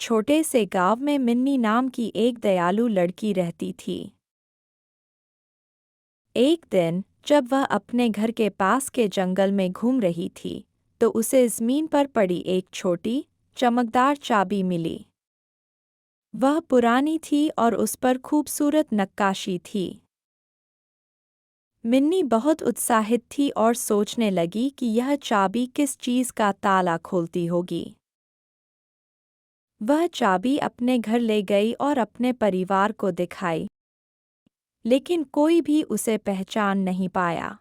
छोटे से गांव में मिन्नी नाम की एक दयालु लड़की रहती थी। एक दिन जब वह अपने घर के पास के जंगल में घूम रही थी तो उसे ज़मीन पर पड़ी एक छोटी, चमकदार चाबी मिली। वह पुरानी थी और उस पर खूबसूरत नक्काशी थी। मिन्नी बहुत उत्साहित थी और सोचने लगी कि यह चाबी किस चीज़ का ताला खोलती होगी। वह चाबी अपने घर ले गई और अपने परिवार को दिखाई, लेकिन कोई भी उसे पहचान नहीं पाया।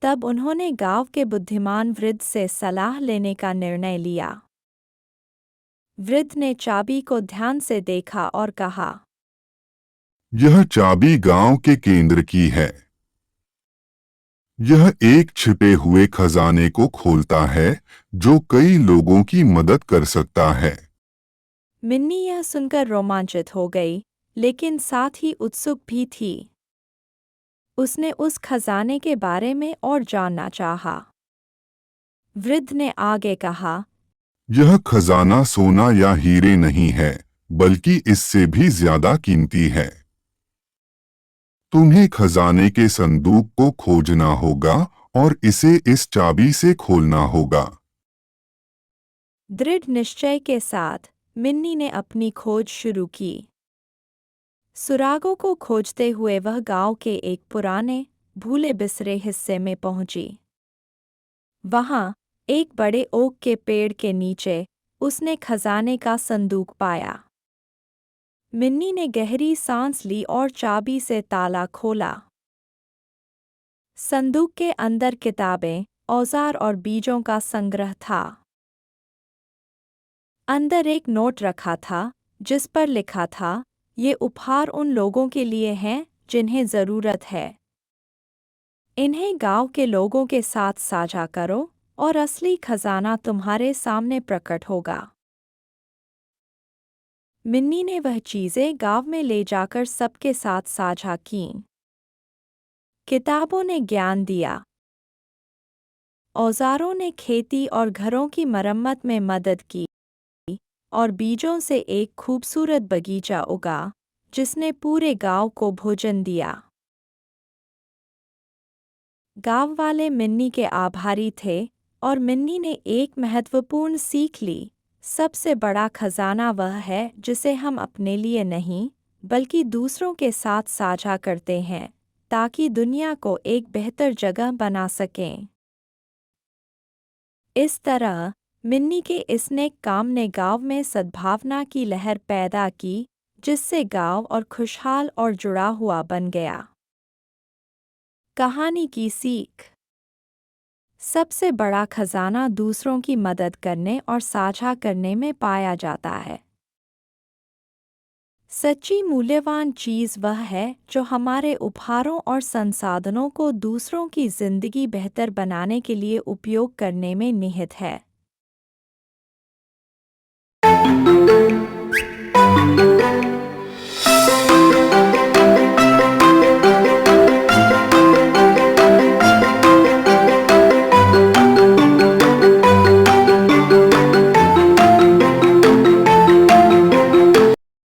तब उन्होंने गांव के बुद्धिमान वृद्ध से सलाह लेने का निर्णय लिया। वृद्ध ने चाबी को ध्यान से देखा और कहा, यह चाबी गांव के केंद्र की है। यह एक छिपे हुए खजाने को खोलता है जो कई लोगों की मदद कर सकता है। मिन्नी यह सुनकर रोमांचित हो गई, लेकिन साथ ही उत्सुक भी थी। उसने उस खजाने के बारे में और जानना चाहा। वृद्ध ने आगे कहा, यह खजाना सोना या हीरे नहीं है, बल्कि इससे भी ज्यादा कीमती है। तुम्हें खजाने के संदूक को खोजना होगा और इसे इस चाबी से खोलना होगा। दृढ़ निश्चय के साथ मिन्नी ने अपनी खोज शुरू की। सुरागों को खोजते हुए वह गांव के एक पुराने, भूले बिसरे हिस्से में पहुंची। वहां एक बड़े ओक के पेड़ के नीचे उसने खजाने का संदूक पाया। मिन्नी ने गहरी सांस ली और चाबी से ताला खोला। संदूक के अंदर किताबें, औजार और बीजों का संग्रह था। अंदर एक नोट रखा था जिस पर लिखा था, ये उपहार उन लोगों के लिए हैं जिन्हें ज़रूरत है। इन्हें गांव के लोगों के साथ साझा करो और असली खजाना तुम्हारे सामने प्रकट होगा। मिन्नी ने वह चीज़ें गांव में ले जाकर सबके साथ साझा कीं। किताबों ने ज्ञान दिया, औजारों ने खेती और घरों की मरम्मत में मदद की, और बीजों से एक खूबसूरत बगीचा उगा जिसने पूरे गांव को भोजन दिया। गांव वाले मिन्नी के आभारी थे और मिन्नी ने एक महत्वपूर्ण सीख ली, सबसे बड़ा खजाना वह है जिसे हम अपने लिए नहीं बल्कि दूसरों के साथ साझा करते हैं ताकि दुनिया को एक बेहतर जगह बना सकें। इस तरह मिन्नी के इस नेक काम ने गांव में सद्भावना की लहर पैदा की जिससे गांव और खुशहाल और जुड़ा हुआ बन गया। कहानी की सीख: सबसे बड़ा खजाना दूसरों की मदद करने और साझा करने में पाया जाता है। सच्ची मूल्यवान चीज़ वह है जो हमारे उपहारों और संसाधनों को दूसरों की जिंदगी बेहतर बनाने के लिए उपयोग करने में निहित है।